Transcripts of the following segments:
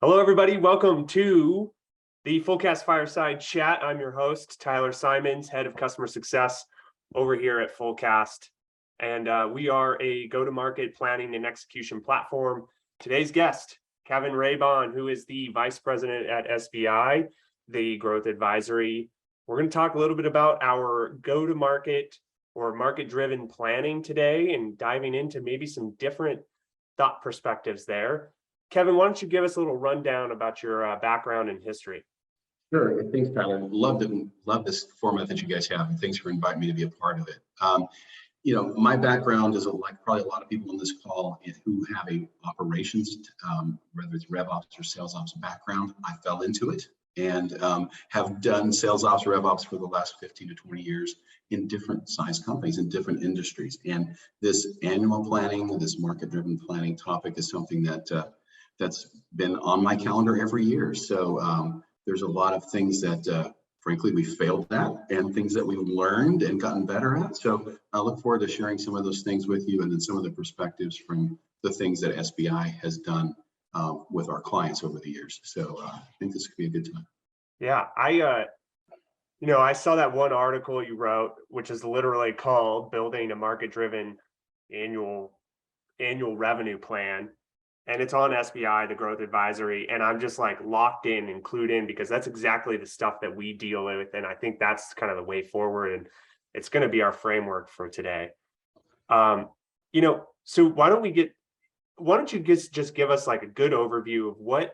Hello, everybody. Welcome to the Fullcast Fireside Chat. I'm your host, Tyler Simons, Head of Customer Success over here at Fullcast. And we are a go-to-market planning and execution platform. Today's guest, Kevin Raybon, who is the Vice President at SBI, the Growth Advisory. We're going to talk a little bit about our go-to-market or market-driven planning today and diving into maybe some different thought perspectives there. Kevin, why don't you give us a little rundown about your background and history? Sure. Thanks, Tyler. Love this format that you guys have, and thanks for inviting me to be a part of it. My background is like probably a lot of people on this call who have a operations, whether it's rev ops or sales ops background. I fell into it and have done sales ops, rev ops for the last 15 to 20 years in different size companies in different industries. And this annual planning, this market-driven planning topic is something that's been on my calendar every year. So there's a lot of things that, frankly, we failed at and things that we've learned and gotten better at. So I look forward to sharing some of those things with you and then some of the perspectives from the things that SBI has done with our clients over the years. So I think this could be a good time. Yeah, I saw that one article you wrote, which is literally called Building a Market-Driven Annual Revenue Plan. And it's on SBI, the Growth Advisory. And I'm just like locked in and clued in because that's exactly the stuff that we deal with. And I think that's kind of the way forward. And it's going to be our framework for today. So why don't you just give us like a good overview of what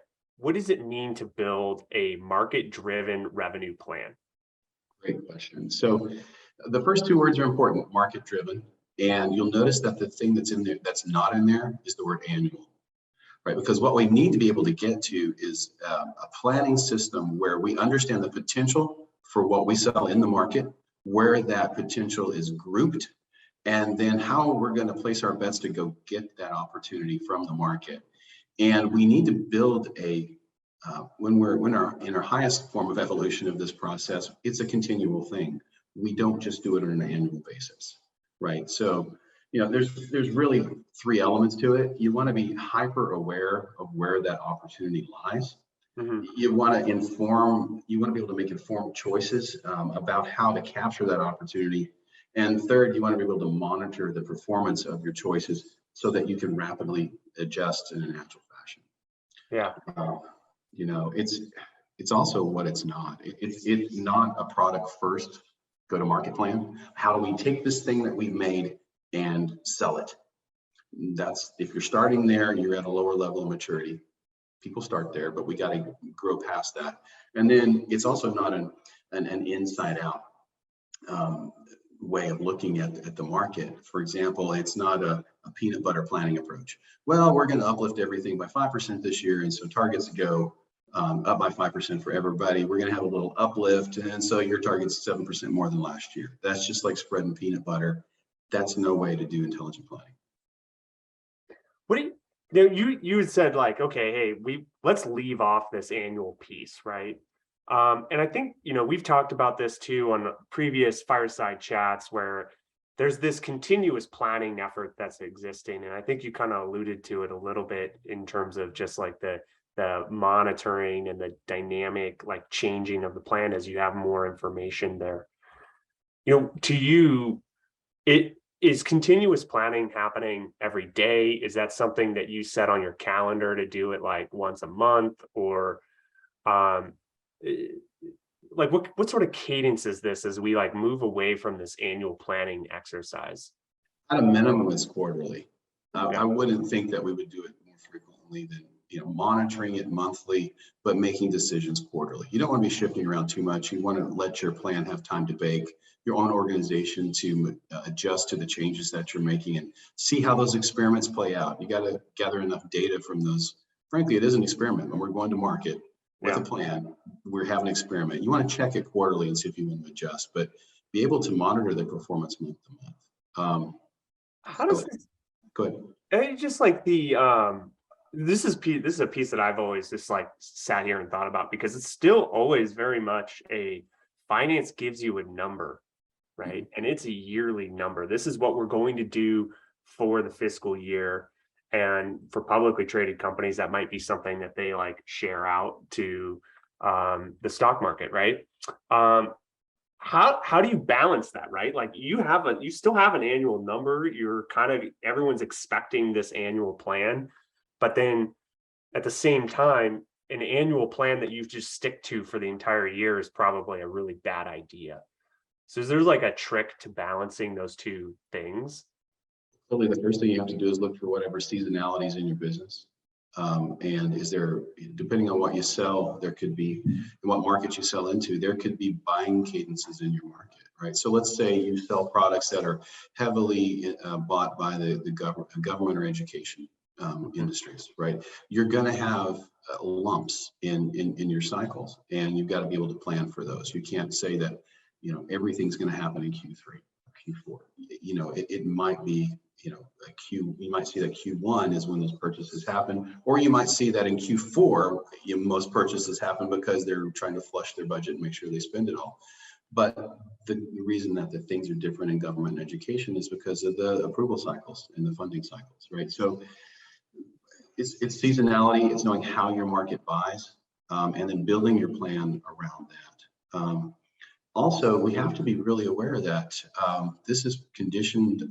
does it mean to build a market-driven revenue plan? Great question. So the first two words are important, market-driven. And you'll notice that the thing that's in there that's not in there is the word annual. Right, because what we need to be able to get to is a planning system where we understand the potential for what we sell in the market, where that potential is grouped, and then how we're going to place our bets to go get that opportunity from the market. And we need to build when we're in our highest form of evolution of this process, it's a continual thing. We don't just do it on an annual basis, right? So there's really three elements to it. You want to be hyper aware of where that opportunity lies. Mm-hmm. You want to be able to make informed choices about how to capture that opportunity. And third, you want to be able to monitor the performance of your choices so that you can rapidly adjust in an agile fashion. Yeah. It's also what it's not. It's not a product first go-to-market plan. How do we take this thing that we've made and sell it? That's if you're starting there, you're at a lower level of maturity. People start there, but we got to grow past that. And then it's also not an inside out way of looking at the market. For example, it's not a peanut butter planning approach. Well, we're going to uplift everything by 5% this year, and so targets go up by 5% for everybody. We're going to have a little uplift, and so your target's 7% more than last year. That's just like spreading peanut butter. That's no way to do intelligent planning. What do you had said like, okay, hey, let's leave off this annual piece, right? And I think, we've talked about this too on previous fireside chats where there's this continuous planning effort that's existing. And I think you kind of alluded to it a little bit in terms of just like the monitoring and the dynamic, like changing of the plan as you have more information there. To you, is continuous planning happening every day? Is that something that you set on your calendar to do it like once a month, or like what sort of cadence is this as we like move away from this annual planning exercise? At a minimum, it's quarterly. I wouldn't think that we would do it more frequently than monitoring it monthly, but making decisions quarterly. You don't want to be shifting around too much. You want to let your plan have time to bake, your own organization to adjust to the changes that you're making and see how those experiments play out. You got to gather enough data from those. Frankly, it is an experiment. When we're going to market with a plan, we're having an experiment. You want to check it quarterly and see if you want to adjust, but be able to monitor the performance month to month. How does this? Good. It's just like this is a piece that I've always just like sat here and thought about, because it's still always very much a finance gives you a number, right? And it's a yearly number. This is what we're going to do for the fiscal year. And for publicly traded companies, that might be something that they like share out to the stock market, right? How do you balance that, right? Like you still have an annual number. You're kind of, everyone's expecting this annual plan, but then at the same time, an annual plan that you just stick to for the entire year is probably a really bad idea. So is there like a trick to balancing those two things? Really, the first thing you have to do is look for whatever seasonality is in your business. And is there, depending on what you sell, there could be, and what market you sell into, there could be buying cadences in your market, right? So let's say you sell products that are heavily bought by the government or education industries, right? You're going to have lumps in your cycles, and you've got to be able to plan for those. You can't say that, you know, everything's going to happen in Q3, Q4. You know, it might be, you know, you might see that Q1 is when those purchases happen, or you might see that in Q4, most purchases happen because they're trying to flush their budget and make sure they spend it all. But the reason that the things are different in government and education is because of the approval cycles and the funding cycles, right? So it's seasonality, it's knowing how your market buys, and then building your plan around that. Also, we have to be really aware that this is contingent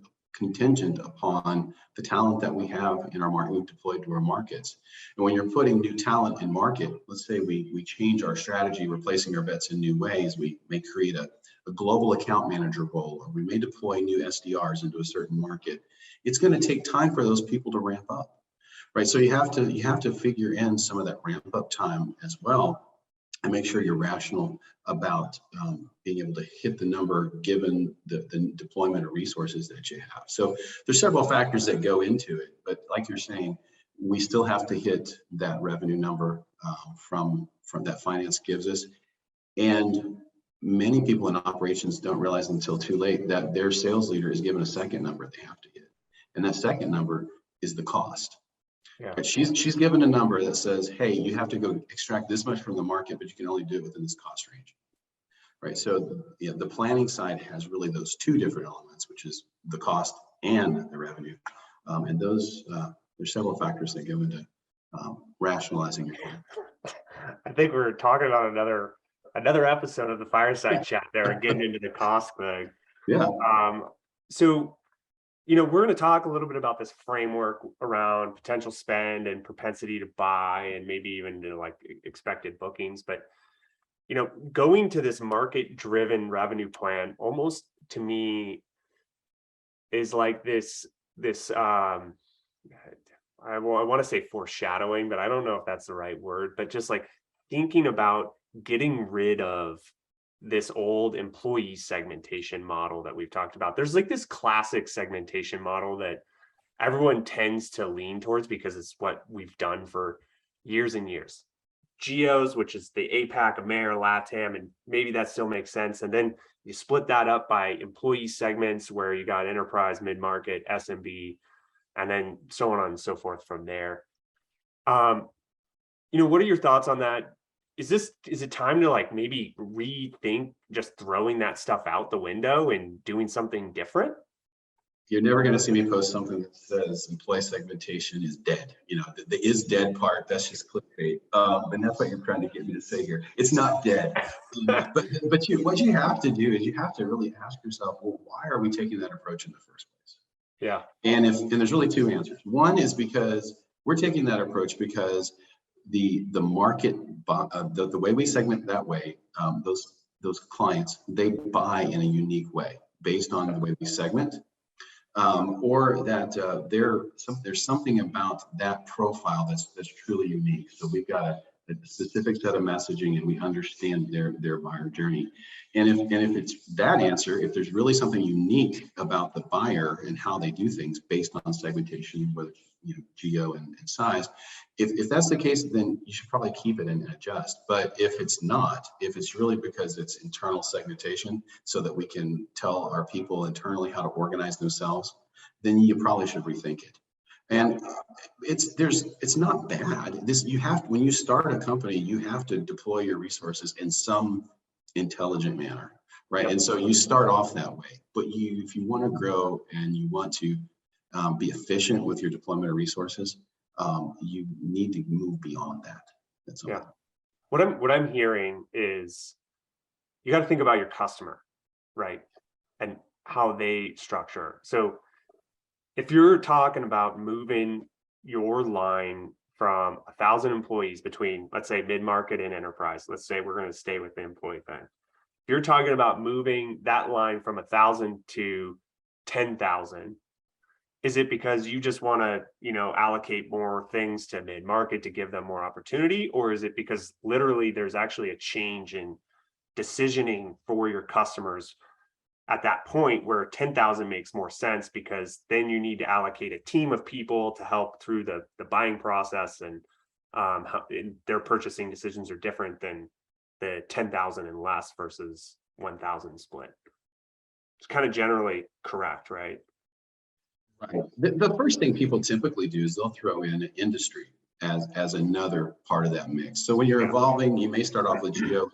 upon the talent that we have in our market, we've deployed to our markets. And when you're putting new talent in market, let's say we change our strategy, replacing our bets in new ways, we may create a global account manager role, or we may deploy new SDRs into a certain market. It's going to take time for those people to ramp up, right? So you have to figure in some of that ramp up time as well, and make sure you're rational about being able to hit the number given the deployment of resources that you have. So there's several factors that go into it, but like you're saying, we still have to hit that revenue number from that finance gives us. And many people in operations don't realize until too late that their sales leader is given a second number they have to hit. And that second number is the cost. Yeah. She's given a number that says, hey, you have to go extract this much from the market, but you can only do it within this cost range, right? So the planning side has really those two different elements, which is the cost and the revenue. And those, there's several factors that go into rationalizing your plan. I think we're talking about another episode of the fireside chat there and getting into the cost thing. Yeah. So, you know, we're going to talk a little bit about this framework around potential spend and propensity to buy, and maybe even to like expected bookings. But, you know, going to this market-driven revenue plan almost to me is like this I want to say foreshadowing, but I don't know if that's the right word, but just like thinking about getting rid of this old employee segmentation model that we've talked about. There's like this classic segmentation model that everyone tends to lean towards because it's what we've done for years and years. Geos, which is the APAC, AMER, LATAM, and maybe that still makes sense. And then you split that up by employee segments where you got enterprise, mid-market, SMB, and then so on and so forth from there. You know, what are your thoughts on that? Is it time to like maybe rethink just throwing that stuff out the window and doing something different? You're never going to see me post something that says employee segmentation is dead. You know, the is dead part, that's just clickbait. And that's what you're trying to get me to say here. It's not dead. But what you have to do is you have to really ask yourself, well, why are we taking that approach in the first place? Yeah. And there's really two answers. One is because we're taking that approach because the market, the way we segment that way, those clients, they buy in a unique way based on the way we segment, or that there's something about that profile that's truly unique. So we've got a specific set of messaging, and we understand their buyer journey. And if it's that answer, if there's really something unique about the buyer and how they do things based on segmentation, whether geo and size, if that's the case, then you should probably keep it and adjust. But if it's not, if it's really because it's internal segmentation so that we can tell our people internally how to organize themselves, then you probably should rethink it. And it's not bad. When you start a company, you have to deploy your resources in some intelligent manner, right? And so you start off that way. But if you want to grow and you want to be efficient with your deployment of resources, you need to move beyond that. That's all. Yeah. What I'm hearing is you got to think about your customer, right? And how they structure. So if you're talking about moving your line from 1,000 employees between, let's say, mid-market and enterprise, let's say we're going to stay with the employee thing. If you're talking about moving that line from 1,000 to 10,000, is it because you just want to, allocate more things to mid-market to give them more opportunity? Or is it because literally there's actually a change in decisioning for your customers at that point where 10,000 makes more sense, because then you need to allocate a team of people to help through the buying process, and their purchasing decisions are different than the 10,000 and less versus 1,000 split. It's kind of generally correct, right? Right. The first thing people typically do is they'll throw in industry as another part of that mix. So when you're evolving, you may start off with geo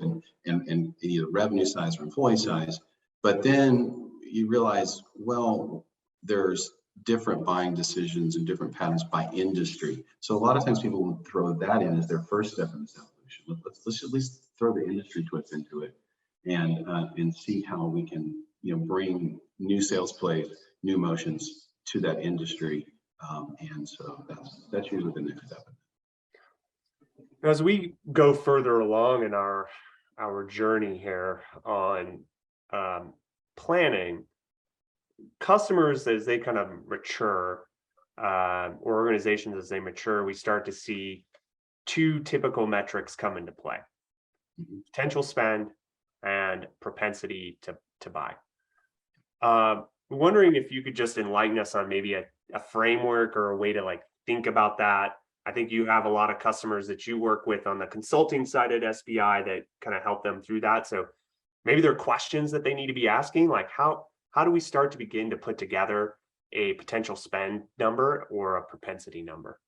and either revenue size or employee size, but then you realize, well, there's different buying decisions and different patterns by industry. So a lot of times people will throw that in as their first step in this evolution. Let's at least throw the industry twist into it and see how we can bring new sales plays, new motions to that industry. And so that's usually the next step. As we go further along in our journey here on planning, customers, as they kind of mature, or organizations as they mature, we start to see two typical metrics come into play: potential spend and propensity to buy. Wondering if you could just enlighten us on maybe a framework or a way to think about that. I think you have a lot of customers that you work with on the consulting side at SBI that kind of help them through that. So maybe there are questions that they need to be asking, like how do we start to begin to put together a potential spend number or a propensity number?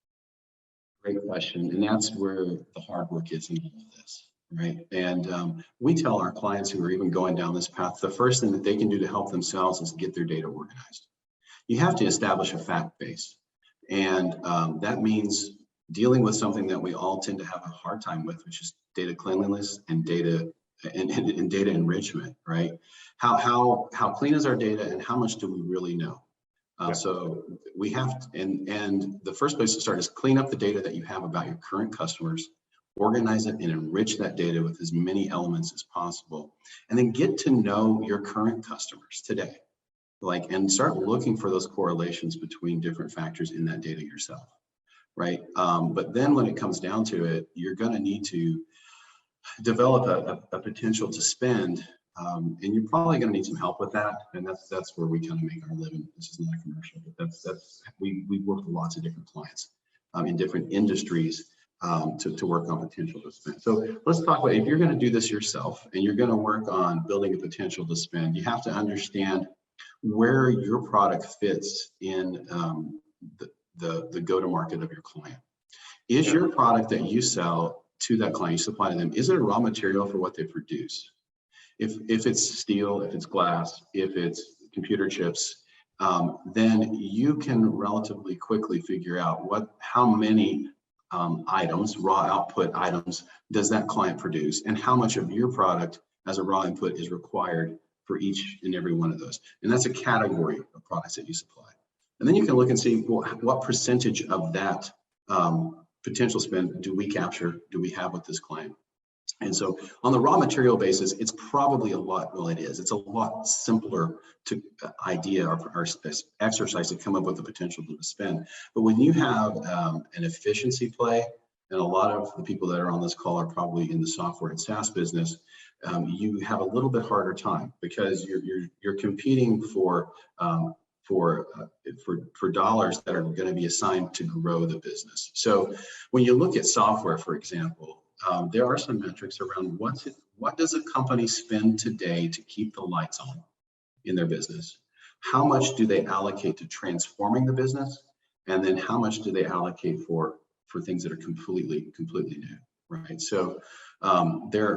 Great question. And that's where the hard work is in all of this, right? And we tell our clients who are even going down this path, the first thing that they can do to help themselves is get their data organized. You have to establish a fact base. And that means dealing with something that we all tend to have a hard time with, which is data cleanliness and data and data enrichment, right? How clean is our data and how much do we really know? So we have to, and the first place to start is clean up the data that you have about your current customers, organize it and enrich that data with as many elements as possible, and then get to know your current customers today, and start looking for those correlations between different factors in that data yourself, right? But then when it comes down to it, you're going to need to develop a potential to spend, and you're probably going to need some help with that. And that's where we kind of make our living. This is not a commercial, but we work with lots of different clients in different industries to work on potential to spend. So let's talk about, if you're going to do this yourself and you're going to work on building a potential to spend, you have to understand where your product fits in the go-to-market of your client. Is your product that you sell to that client, you supply to them, is it a raw material for what they produce? If it's steel, if it's glass, if it's computer chips, then you can relatively quickly figure out how many items, raw output items, does that client produce, and how much of your product as a raw input is required for each and every one of those. And that's a category of products that you supply. And then you can look and see, well, what percentage of that potential spend do we capture, do we have with this client? And so on the raw material basis, it's probably it's a lot simpler to idea or exercise to come up with the potential to spend. But when you have an efficiency play, and a lot of the people that are on this call are probably in the software and SaaS business, you have a little bit harder time because you're competing for dollars that are going to be assigned to grow the business. So when you look at software, for example, there are some metrics around what does a company spend today to keep the lights on in their business? How much do they allocate to transforming the business? And then how much do they allocate for things that are completely new, right? So there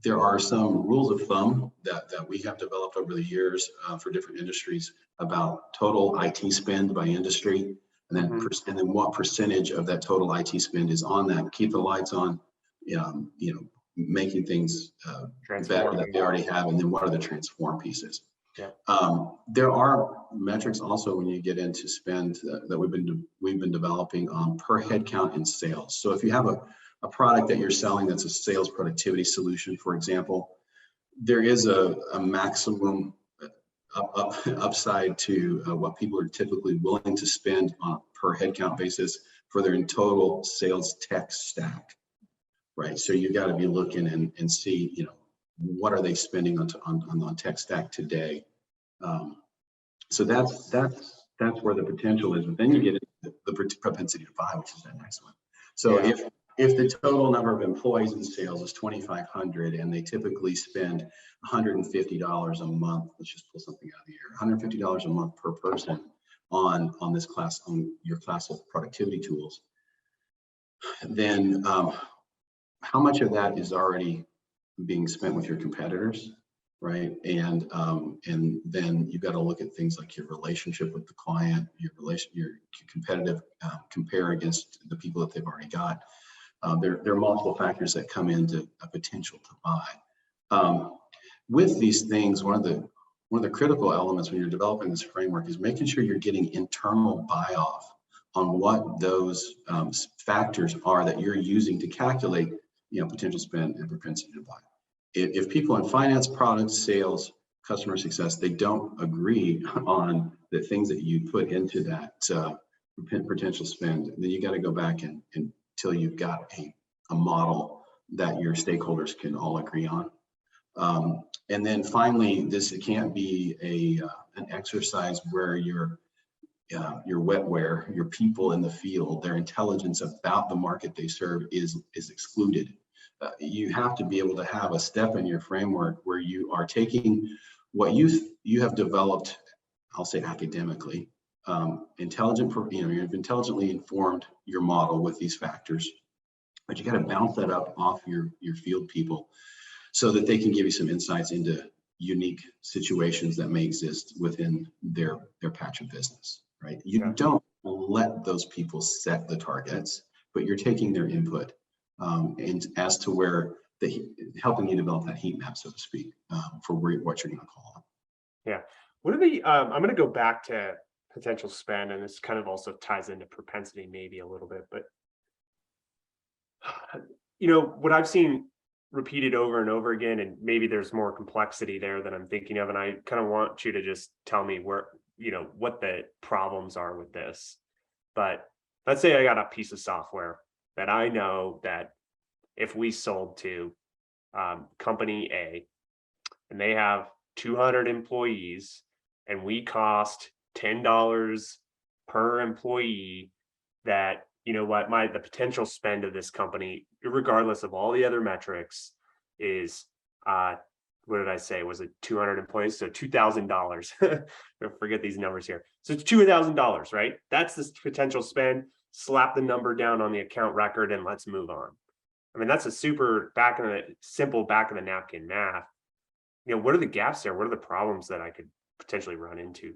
There are some rules of thumb that we have developed over the years for different industries about total IT spend by industry, and then and then what percentage of that total IT spend is on that. Keep the lights on, making things better that they already have, and then what are the transform pieces. Yeah. There are metrics also when you get into spend that we've been developing on per head count in sales. So if you have a product that you're selling that's a sales productivity solution, for example, there is a maximum upside to what people are typically willing to spend on per head count basis for their total sales tech stack, right? So you got to be looking and see, what are they spending on tech stack today? So that's where the potential is. But then you get into the propensity to buy, which is that next one. So if the total number of employees in sales is 2,500 and they typically spend $150 a month, let's just pull something out of the air, $150 a month per person on your class of productivity tools, then how much of that is already being spent with your competitors, right? And then you've got to look at things like your relationship with the client, your competitive compare against the people that they've already got. There are multiple factors that come into a potential to buy. With these things, one of the critical elements when you're developing this framework is making sure you're getting internal buy-off on what those factors are that you're using to calculate, potential spend and propensity to buy. If people in finance, product, sales, customer success, they don't agree on the things that you put into that potential spend, then you got to go back until you've got a model that your stakeholders can all agree on. And then finally, it can't be an exercise where your wetware, your people in the field, their intelligence about the market they serve is excluded. You have to be able to have a step in your framework where you are taking what you have developed, I'll say academically, you've intelligently informed your model with these factors, but you got to bounce that up off your field people so that they can give you some insights into unique situations that may exist within their patch of business, right? You don't let those people set the targets, but you're taking their input and as to where helping you develop that heat map, so to speak, for what you're going to call it. Yeah. What are the, I'm going to go back to potential spend, and this kind of also ties into propensity maybe a little bit, but what I've seen repeated over and over again, and maybe there's more complexity there than I'm thinking of, and I kind of want you to just tell me where, what the problems are with this. But let's say I got a piece of software that I know that if we sold to company A and they have 200 employees and we cost $10 per employee, that the potential spend of this company, regardless of all the other metrics, is what did I say? Was it 200 employees? So $2,000. Forget these numbers here. So it's $2,000, right? That's the potential spend. Slap the number down on the account record and let's move on. I mean, that's a super simple back of the napkin math. What are the gaps there? What are the problems that I could potentially run into?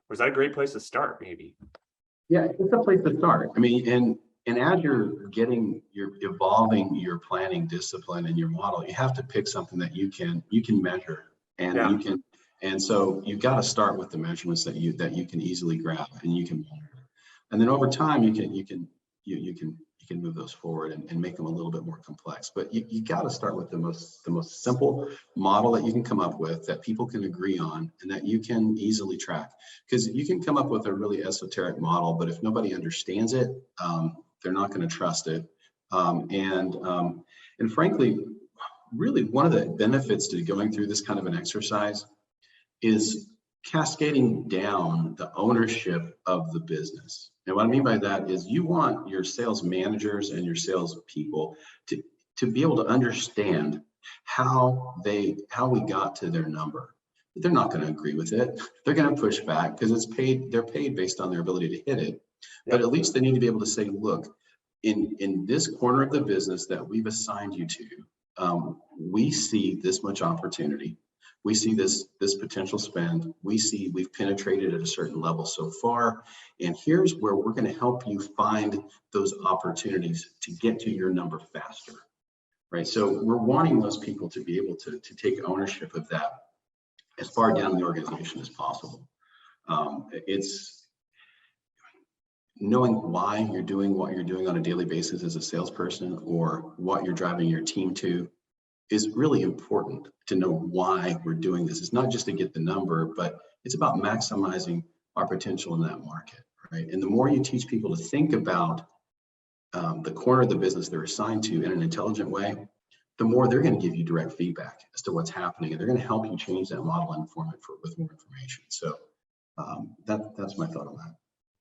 Or is that a great place to start, maybe? Yeah, it's a place to start. I mean, and as you're evolving your planning discipline and your model, you have to pick something that you can measure and so you've got to start with the measurements that you can easily grab and you can monitor. And then over time you can move those forward and make them a little bit more complex. But you got to start with the most simple model that you can come up with that people can agree on and that you can easily track. Because you can come up with a really esoteric model, but if nobody understands it, they're not going to trust it. And frankly, really one of the benefits to going through this kind of an exercise is cascading down the ownership of the business. And what I mean by that is you want your sales managers and your sales people to be able to understand how we got to their number. They're not going to agree with it. They're going to push back because they're paid based on their ability to hit it. But at least they need to be able to say, look, in this corner of the business that we've assigned you to, We see this much opportunity. We see this potential spend. We've penetrated at a certain level so far. And here's where we're going to help you find those opportunities to get to your number faster. Right. So we're wanting those people to be able to take ownership of that as far down the organization as possible. It's knowing why you're doing what you're doing on a daily basis as a salesperson, or what you're driving your team to, is really important to know why we're doing this. It's not just to get the number, but it's about maximizing our potential in that market, right? And the more you teach people to think about the corner of the business they're assigned to in an intelligent way, the more they're going to give you direct feedback as to what's happening, and they're going to help you change that model and inform it with more information. So that's my thought on that.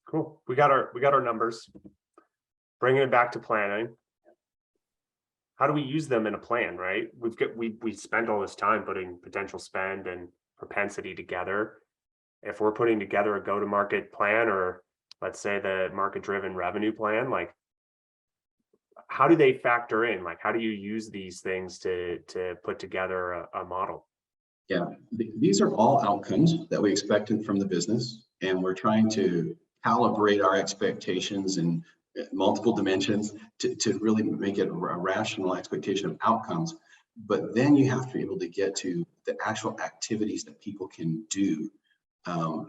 Cool. We got our numbers. Bringing it back to planning. How do we use them in a plan, right? We spent all this time putting potential spend and propensity together. If we're putting together a go-to-market plan, or let's say the market-driven revenue plan, like, how do they factor in? Like, how do you use these things to put together a model? Yeah, these are all outcomes that we expected from the business, and we're trying to calibrate our expectations in multiple dimensions to really make it a rational expectation of outcomes. But then you have to be able to get to the actual activities that people can do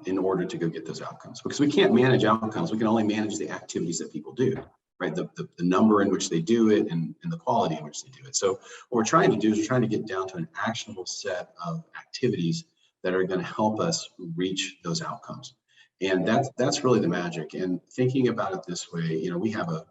in order to go get those outcomes, because we can't manage outcomes. We can only manage the activities that people do, right? The number in which they do it, and the quality in which they do it. So what we're trying to do is we're trying to get down to an actionable set of activities that are going to help us reach those outcomes. And that's really the magic. And thinking about it this way, we have a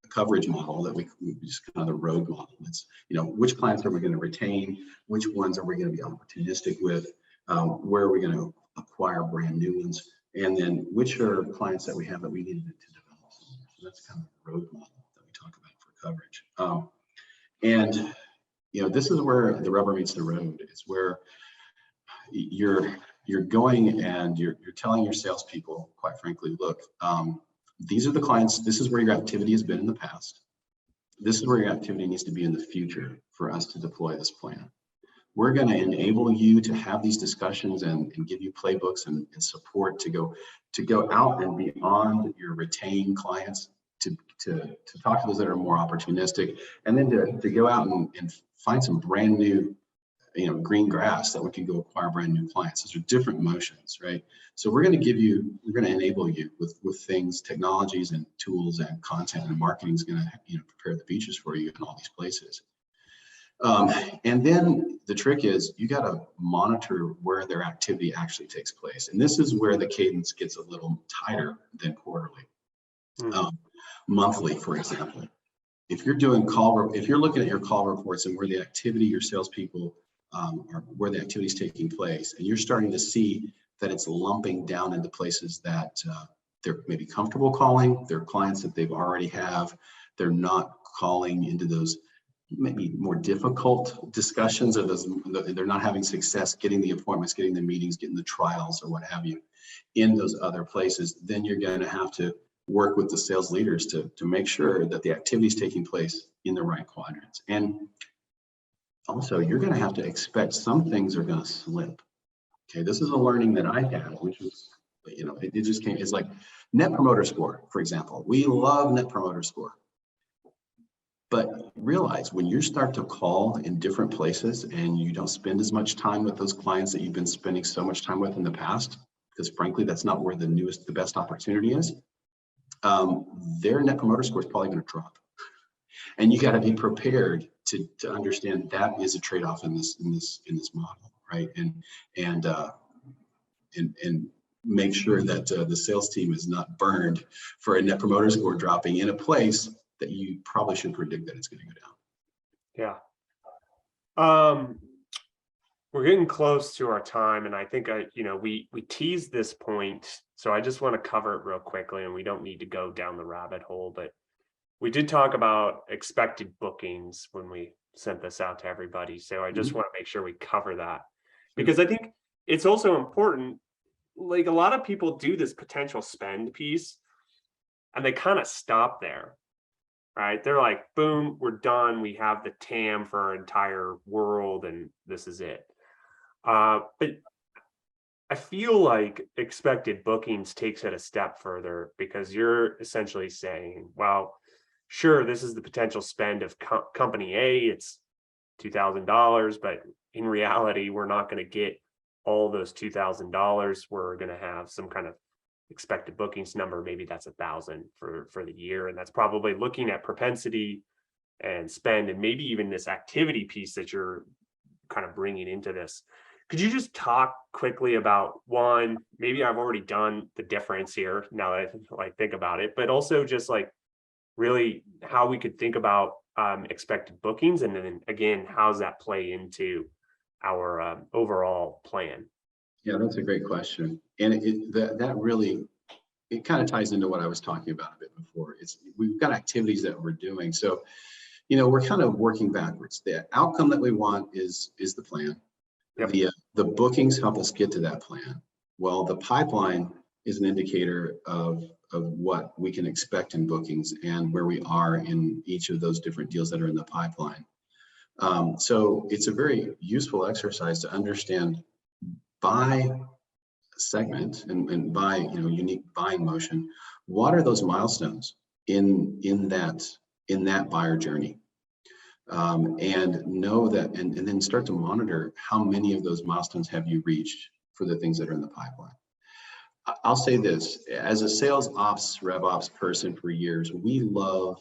coverage model that we just kind of the road model. It's, which clients are we going to retain? Which ones are we going to be opportunistic with? Where are we going to acquire brand new ones? And then which are clients that we have that we needed to develop? So that's kind of the road model that we talk about for coverage. And this is where the rubber meets the road. It's where you're going and you're telling your salespeople, quite frankly, look, these are the clients. This is where your activity has been in the past. This is where your activity needs to be in the future for us to deploy this plan. We're going to enable you to have these discussions and give you playbooks and support to go out and beyond your retained clients, to talk to those that are more opportunistic, and then to go out and find some brand new green grass that we can go acquire brand new clients. Those are different motions, right? So we're going to enable you with things, technologies and tools and content, and marketing is going to prepare the beaches for you in all these places. And then the trick is you got to monitor where their activity actually takes place. And this is where the cadence gets a little tighter than quarterly. Monthly, for example, if you're looking at your call reports and where the activity, your salespeople, where the activity is taking place, and you're starting to see that it's lumping down into places that they're maybe comfortable calling, they're clients that they've already have, they're not calling into those maybe more difficult discussions, or they're not having success getting the appointments, getting the meetings, getting the trials, or what have you in those other places, then you're going to have to work with the sales leaders to make sure that the activity is taking place in the right quadrants. And also, you're going to have to expect some things are going to slip. Okay, this is a learning that I had, which was, it just came. It's like Net Promoter Score, for example. We love Net Promoter Score. But realize when you start to call in different places and you don't spend as much time with those clients that you've been spending so much time with in the past, because frankly, that's not where the best opportunity is, their Net Promoter Score is probably going to drop. And you got to be prepared to understand that is a trade-off in this model, right? And make sure that the sales team is not burned for a Net Promoter Score dropping in a place that you probably should predict that it's going to go down. Yeah. We're getting close to our time, and I think we teased this point, so I just want to cover it real quickly, and we don't need to go down the rabbit hole, but we did talk about expected bookings when we sent this out to everybody. So I just want to make sure we cover that, because I think it's also important. Like, a lot of people do this potential spend piece and they kind of stop there. right? They're like, boom, we're done. We have the TAM for our entire world, and this is it. But I feel like expected bookings takes it a step further, because you're essentially saying, well, sure, this is the potential spend of company A. It's $2,000, but in reality, we're not going to get all those $2,000. We're going to have some kind of expected bookings number. Maybe that's 1,000 for the year, and that's probably looking at propensity and spend, and maybe even this activity piece that you're kind of bringing into this. Could you just talk quickly about, one, maybe I've already done the difference here now that I think about it, but also just like really how we could think about expected bookings, and then again, how does that play into our overall plan? Yeah, that's a great question. And that really, it kind of ties into what I was talking about a bit before. We've got activities that we're doing. So, we're kind of working backwards. The outcome that we want is the plan. Yep. The bookings help us get to that plan. Well, the pipeline is an indicator of what we can expect in bookings and where we are in each of those different deals that are in the pipeline. So it's a very useful exercise to understand by segment and by unique buying motion, what are those milestones in that buyer journey, and know that, and then start to monitor how many of those milestones have you reached for the things that are in the pipeline. I'll say this, as a sales ops, rev ops person for years, we love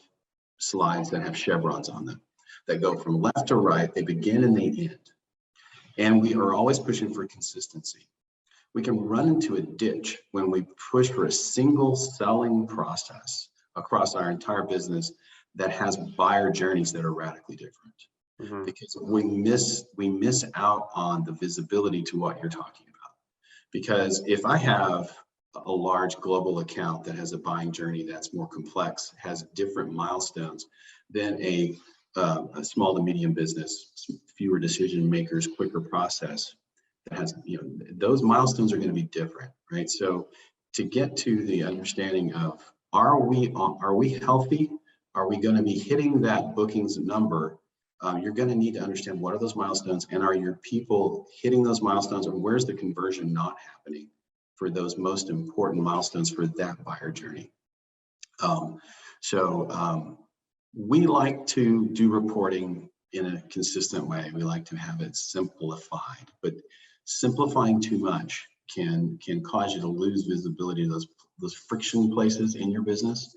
slides that have chevrons on them that go from left to right, they begin and they end. And we are always pushing for consistency. We can run into a ditch when we push for a single selling process across our entire business that has buyer journeys that are radically different. Mm-hmm. Because we miss out on the visibility to what you're talking about. Because if I have a large global account that has a buying journey that's more complex, has different milestones than a small to medium business, fewer decision makers, quicker process, that has, those milestones are going to be different, right? So to get to the understanding of, are we healthy? Are we going to be hitting that bookings number? You're going to need to understand what are those milestones, and are your people hitting those milestones, and where's the conversion not happening for those most important milestones for that buyer journey. We like to do reporting in a consistent way. We like to have it simplified, but simplifying too much can cause you to lose visibility to those friction places in your business,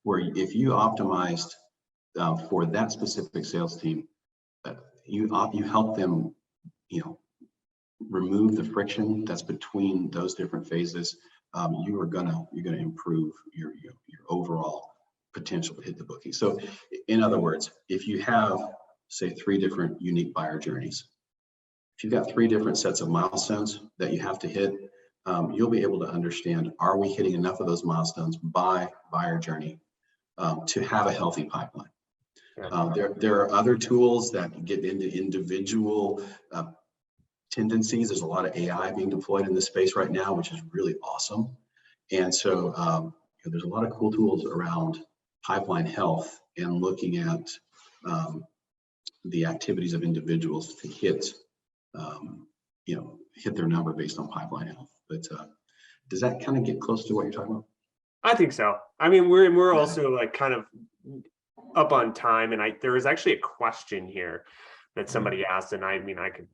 where if you optimized for that specific sales team, you help them, remove the friction that's between those different phases. You're gonna improve your overall potential to hit the booking. So, in other words, if you have, say, 3 different unique buyer journeys, if you've got 3 different sets of milestones that you have to hit, you'll be able to understand, are we hitting enough of those milestones by buyer journey to have a healthy pipeline? There are other tools that get into individual tendencies. There's a lot of AI being deployed in this space right now, which is really awesome. And so there's a lot of cool tools around pipeline health and looking at the activities of individuals to hit their number based on pipeline health. But does that kind of get close to what you're talking about? I think so. I mean, we're also like kind of up on time, and there was actually a question here that somebody asked, and I could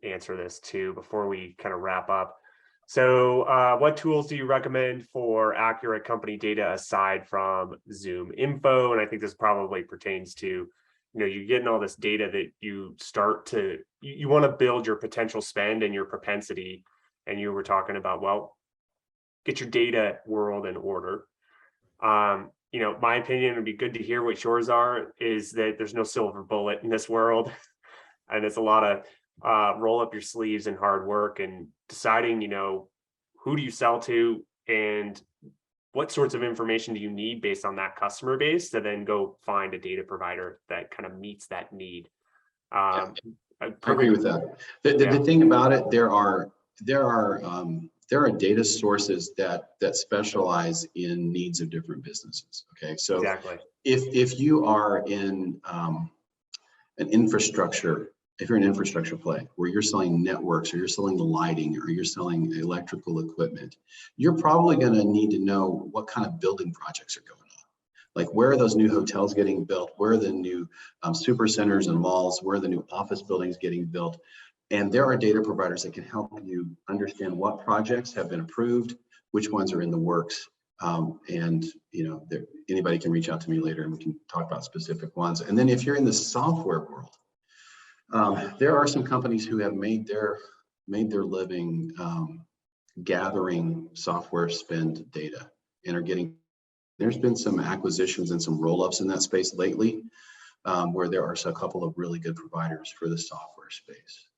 answer this too before we kind of wrap up. So what tools do you recommend for accurate company data aside from ZoomInfo? And I think this probably pertains to, you're getting all this data that you start to, you want to build your potential spend and your propensity. And you were talking about, well, get your data world in order. My opinion would be good to hear what yours are, is that there's no silver bullet in this world. And it's a lot of roll up your sleeves and hard work and deciding, who do you sell to and what sorts of information do you need based on that customer base to then go find a data provider that kind of meets that need. I agree with that. The thing about it, there are there are data sources that specialize in needs of different businesses. Okay, so Exactly. if you are in an infrastructure, if you're an infrastructure play where you're selling networks or you're selling the lighting or you're selling electrical equipment, you're probably going to need to know what kind of building projects are going on. Like, where are those new hotels getting built? Where are the new super centers and malls? Where are the new office buildings getting built? And there are data providers that can help you understand what projects have been approved, which ones are in the works. And anybody can reach out to me later and we can talk about specific ones. And then if you're in the software world, there are some companies who have made their living gathering software spend data and are getting. There's been some acquisitions and some roll-ups in that space lately, where there are a couple of really good providers for the software space.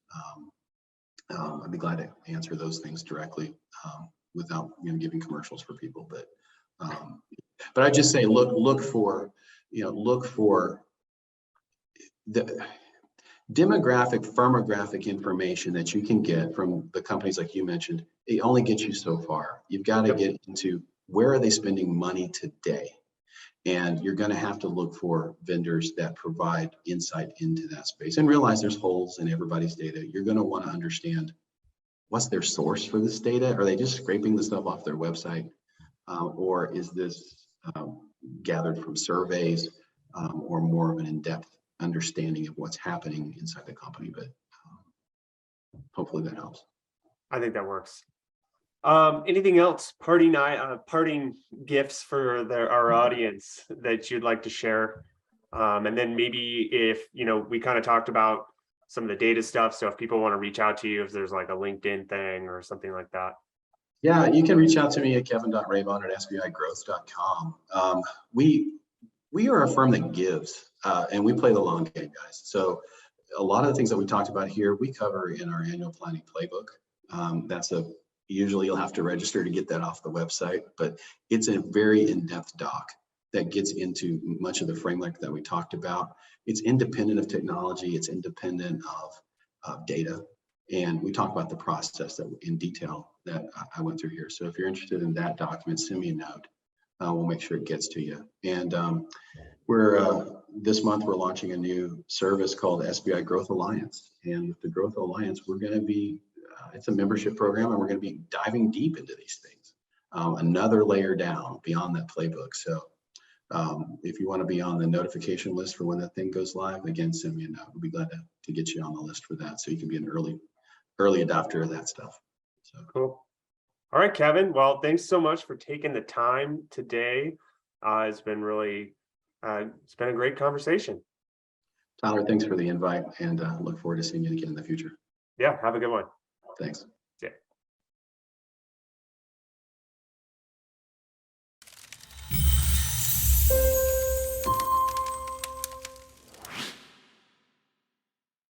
I'd be glad to answer those things directly without giving commercials for people. But I just say look for the demographic, firmographic information that you can get from the companies like you mentioned. It only gets you so far. You've got to get into where are they spending money today, and you're going to have to look for vendors that provide insight into that space and realize there's holes in everybody's data. You're going to want to understand what's their source for this data. Are they just scraping the stuff off their website, or is this gathered from surveys, or more of an in-depth understanding of what's happening inside the company? But hopefully that helps. I think that works. Anything else, parting gifts for our audience that you'd like to share? And then maybe if, we kind of talked about some of the data stuff. So if people want to reach out to you, if there's like a LinkedIn thing or something like that. Yeah, you can reach out to me at kevin.raybon@sbigrowth.com. We are a firm that gives, and we play the long game, guys. So a lot of the things that we talked about here, we cover in our annual planning playbook. Usually you'll have to register to get that off the website, but it's a very in-depth doc that gets into much of the framework that we talked about. It's independent of technology, it's independent of data. And we talk about the process that in detail that I went through here. So if you're interested in that document, send me a note. We'll make sure it gets to you. And this month we're launching a new service called SBI Growth Alliance. And with the Growth Alliance, we're going to be it's a membership program, and we're going to be diving deep into these things, another layer down beyond that playbook. So if you want to be on the notification list for when that thing goes live, again, send me a note. We'll be glad to get you on the list for that, so you can be an early adopter of that stuff. So cool. All right, Kevin. Well, thanks so much for taking the time today. It's been a great conversation. Tyler, thanks for the invite, and look forward to seeing you again in the future. Yeah, have a good one. Thanks.